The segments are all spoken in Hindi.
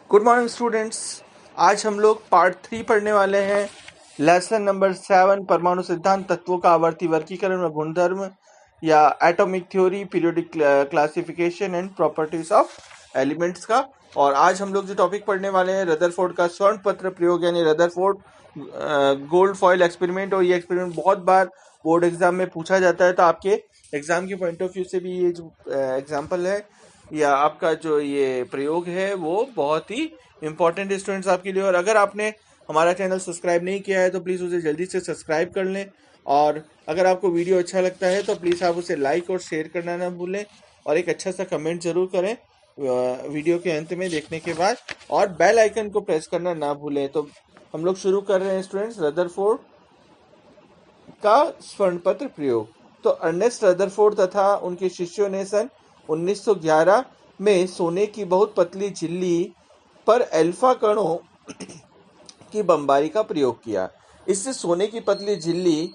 Good morning students. आज हम लोग पार्ट 3 पढ़ने वाले हैं। लेसन नंबर 7 परमाणु सिद्धांत, तत्वों का आवर्ती वर्गीकरण व गुणधर्म या atomic theory, periodic classification and properties of elements का। और आज हम लोग जो टॉपिक पढ़ने वाले हैं रदरफोर्ड का स्वर्ण पत्र प्रयोग यानी रदरफोर्ड गोल्ड फॉइल एक्सपेरिमेंट। और ये एक्सपेरिमेंट बहुत बार बोर्ड एग्जाम में पूछा जाता है, तो आपके एग्जाम के पॉइंट ऑफ व्यू से भी ये जो एग्जाम्पल है या आपका जो ये प्रयोग है वो बहुत ही इम्पोर्टेंट है स्टूडेंट्स आपके लिए। और अगर आपने हमारा चैनल सब्सक्राइब नहीं किया है तो प्लीज़ उसे जल्दी से सब्सक्राइब कर लें। और अगर आपको वीडियो अच्छा लगता है तो प्लीज़ आप उसे लाइक और शेयर करना ना भूलें, और एक अच्छा सा कमेंट ज़रूर करें वीडियो के अंत में देखने के बाद, और बेल आइकन को प्रेस करना ना भूलें। तो हम लोग शुरू कर रहे हैं स्टूडेंट्स रदरफोर्ड का स्वर्ण पत्र प्रयोग। तो अर्नेस्ट रदरफोर्ड तथा उनके शिष्यों ने सन 1911 में सोने की बहुत पतली झिल्ली पर अल्फा कणों की बमबारी का प्रयोग किया। इससे सोने की पतली झिल्ली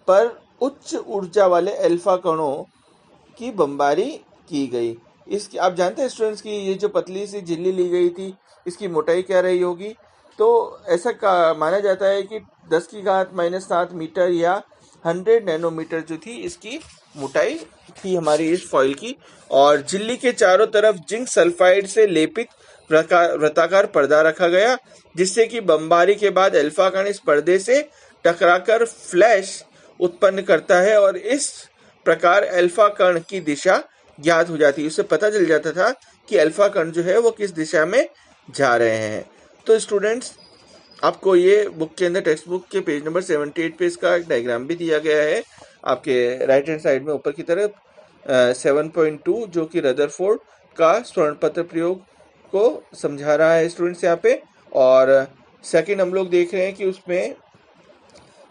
पर उच्च ऊर्जा वाले अल्फा कणों की बमबारी की गई। इसकी आप जानते हैं स्टूडेंट्स की ये जो पतली सी झिल्ली ली गई थी इसकी मोटाई क्या रही होगी? तो ऐसा माना जाता है कि 10⁻⁻7 मीटर या 100 नैनोमीटर जो थी इसकी मोटाई थी हमारी इस फॉइल की। और झिल्ली के चारों तरफ जिंक सल्फाइड से लेपित वृत्ताकार पर्दा रखा गया, जिससे कि बमबारी के बाद अल्फा कण इस पर्दे से टकराकर फ्लैश उत्पन्न करता है और इस प्रकार अल्फा कण की दिशा ज्ञात हो जाती है। उससे पता चल जाता था कि अल्फा कण जो है वो किस दिशा में जा रहे हैं। तो स्टूडेंट्स आपको ये बुक के अंदर टेक्स्ट बुक के पेज नंबर 78 पे इसका एक डायग्राम भी दिया गया है आपके राइट हैंड साइड में ऊपर की तरफ 7.2 जो कि रदरफोर्ड का स्वर्ण पत्र प्रयोग को समझा रहा है स्टूडेंट्स यहाँ पे। और सेकंड हम लोग देख रहे हैं कि उसमें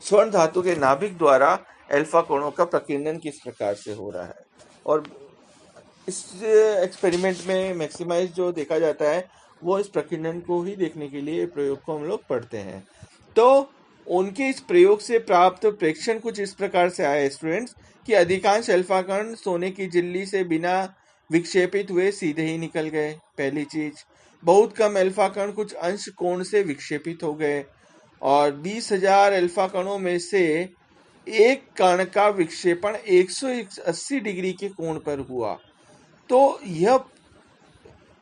स्वर्ण धातु के नाभिक द्वारा अल्फा कोणों का प्रकीर्णन किस प्रकार से हो रहा है। और इस एक्सपेरिमेंट में मैक्सिमाइज जो देखा जाता है वो इस प्रकीर्णन को ही देखने के लिए प्रयोग को हम लोग पढ़ते हैं। तो उनके इस प्रयोग से प्राप्त प्रेक्षण कुछ इस प्रकार से आया स्टूडेंट्स कि अधिकांश अल्फा कण सोने की झिल्ली से बिना विक्षेपित हुए सीधे ही निकल गए। पहली चीज, बहुत कम अल्फा कण कुछ अंश कोण से विक्षेपित हो गए, और 20,000 अल्फा कणों में से एक कण का विक्षेपण 180 डिग्री के कोण पर हुआ। तो यह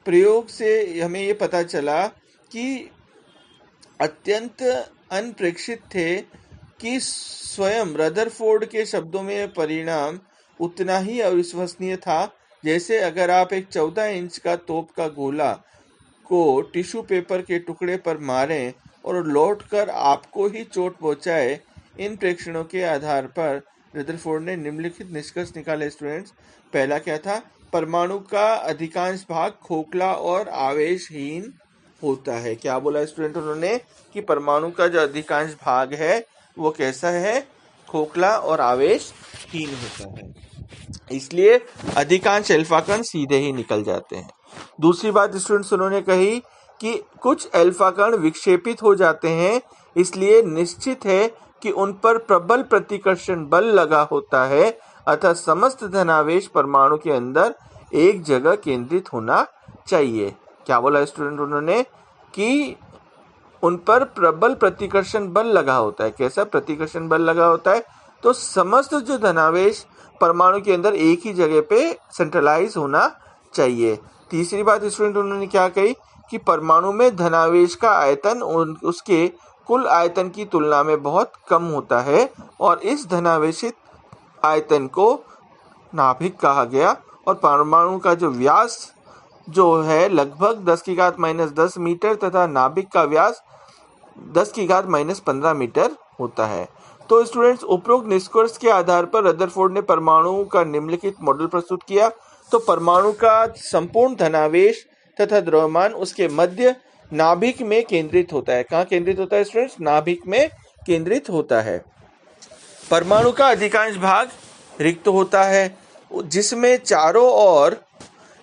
प्रयोग से हमें ये पता चला कि अत्यंत अनपेक्षित थे कि स्वयं रदरफोर्ड के शब्दों में परिणाम उतना ही अविश्वसनीय था जैसे अगर आप एक 14 इंच का तोप का गोला को टिश्यू पेपर के टुकड़े पर मारें और लौटकर आपको ही चोट पहुंचाए। इन प्रेक्षणों के आधार पर रदरफोर्ड ने निम्नलिखित निष्कर्ष निकाले स्टूडेंट्स। पहला क्या था? परमाणु का अधिकांश भाग खोखला और आवेशहीन होता है। क्या बोला स्टूडेंट उन्होंने? कि परमाणु का जो अधिकांश भाग है वो कैसा है? खोखला और आवेशहीन होता है, इसलिए अधिकांश अल्फा कण सीधे ही निकल जाते हैं। दूसरी बात स्टूडेंट्स उन्होंने कही कि कुछ अल्फा कण विक्षेपित हो जाते हैं, इसलिए निश्चित है कि उन पर प्रबल प्रतिकर्षण बल लगा होता है, अतः समस्त धनावेश परमाणु के अंदर एक जगह केंद्रित होना चाहिए। क्या बोला स्टूडेंट उन्होंने? कि उन पर प्रबल प्रतिकर्षण बल लगा होता है। कैसा प्रतिकर्षण बल लगा होता है? तो समस्त जो धनावेश परमाणु के अंदर एक ही जगह पे सेंट्रलाइज होना चाहिए। तीसरी बात स्टूडेंट उन्होंने क्या कही कि परमाणु में धनावेश का आयतन उसके कुल आयतन की तुलना में बहुत कम होता है, और इस धनावेशित आयतन को नाभिक कहा गया। और परमाणु का जो व्यास जो है लगभग 10⁻⁻10 मीटर तथा नाभिक का व्यास 10⁻⁻15 मीटर होता है। तो स्टूडेंट्स उपरोक्त निष्कर्ष के आधार पर रदरफोर्ड ने परमाणु का निम्नलिखित मॉडल प्रस्तुत किया। तो परमाणु का संपूर्ण धनावेश तथा द्रव्यमान उसके मध्य नाभिक में केंद्रित होता है। कहाँ केंद्रित होता है स्टूडेंट्स? नाभिक में केंद्रित होता है। परमाणु का अधिकांश भाग रिक्त होता है, जिसमें चारों ओर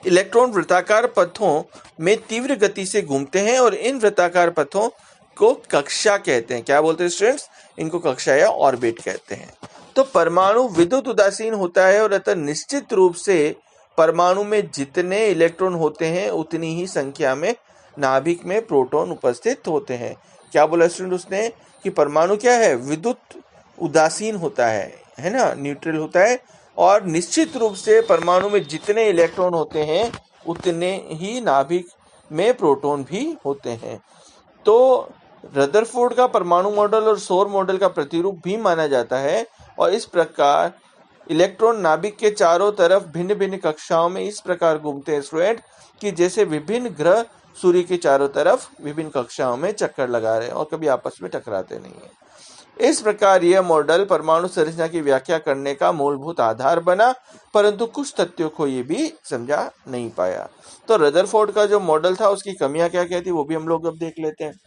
इलेक्ट्रॉन वृत्ताकार पथों में तीव्र गति से घूमते हैं, और इन वृत्ताकार पथों को कक्षा कहते हैं। क्या बोलते हैं स्टूडेंट्स? इनको कक्षा या ऑर्बिट कहते हैं। तो परमाणु विद्युत उदासीन होता है, और अतः निश्चित रूप से परमाणु में जितने इलेक्ट्रॉन होते हैं उतनी ही संख्या में नाभिक में प्रोटॉन उपस्थित होते हैं। क्या बोला स्टूडेंट उसने कि परमाणु क्या है, विद्युत उदासीन होता है ना, न्यूट्रल होता है, और निश्चित रूप से परमाणु में जितने इलेक्ट्रॉन होते हैं उतने ही नाभिक में प्रोटॉन भी होते हैं। तो रदरफोर्ड का परमाणु मॉडल और सौर मॉडल का प्रतिरूप भी माना जाता है, और इस प्रकार इलेक्ट्रॉन नाभिक के चारों तरफ भिन्न भिन्न कक्षाओं में इस प्रकार घूमते हैं स्टूडेंट कि जैसे विभिन्न ग्रह सूर्य के चारों तरफ विभिन्न कक्षाओं में चक्कर लगा रहे हैं और कभी आपस में टकराते नहीं है। इस प्रकार यह मॉडल परमाणु संरचना की व्याख्या करने का मूलभूत आधार बना, परंतु कुछ तथ्यों को ये भी समझा नहीं पाया। तो रदरफोर्ड का जो मॉडल था उसकी कमियां क्या क्या थी वो भी हम लोग अब देख लेते हैं।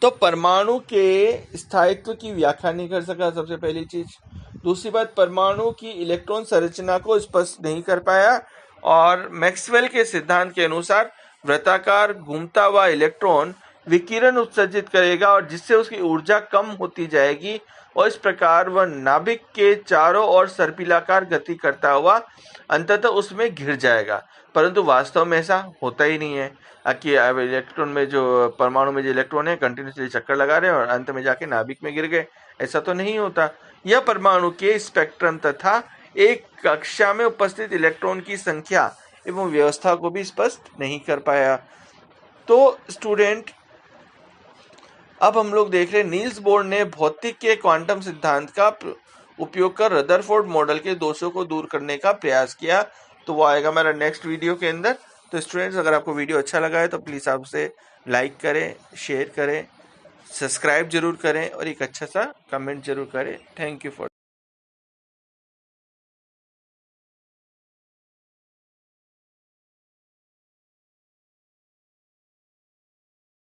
तो परमाणु के स्थायित्व की व्याख्या नहीं कर सका, सबसे पहली चीज। दूसरी बात, परमाणु की इलेक्ट्रॉन संरचना को स्पष्ट नहीं कर पाया, और मैक्सवेल के सिद्धांत के अनुसार वृत्ताकार घूमता हुआ इलेक्ट्रॉन विकिरण उत्सर्जित करेगा और जिससे उसकी ऊर्जा कम होती जाएगी, और इस प्रकार वह नाभिक के चारों ओर सर्पिलाकार गति करता हुआ अंततः उसमें घिर जाएगा। परंतु वास्तव में ऐसा होता ही नहीं है कि अब इलेक्ट्रॉन में जो परमाणु में जो इलेक्ट्रॉन है कंटिन्यूसली चक्कर लगा रहे हैं और अंत में जाके नाभिक में गिर गए, ऐसा तो नहीं होता। यह परमाणु के स्पेक्ट्रम तथा एक कक्षा में उपस्थित इलेक्ट्रॉन की संख्या एवं व्यवस्था को भी स्पष्ट नहीं कर पाया। तो स्टूडेंट अब हम लोग देख रहे हैं नील्स बोर ने भौतिक के क्वांटम सिद्धांत का उपयोग कर रदरफोर्ड मॉडल के दोषों को दूर करने का प्रयास किया। तो वो आएगा मेरा नेक्स्ट वीडियो के अंदर। तो स्टूडेंट्स, अगर आपको वीडियो अच्छा लगा है तो प्लीज़ आप उसे लाइक करें, शेयर करें, सब्सक्राइब जरूर करें और एक अच्छा सा कमेंट जरूर करें। Thank you for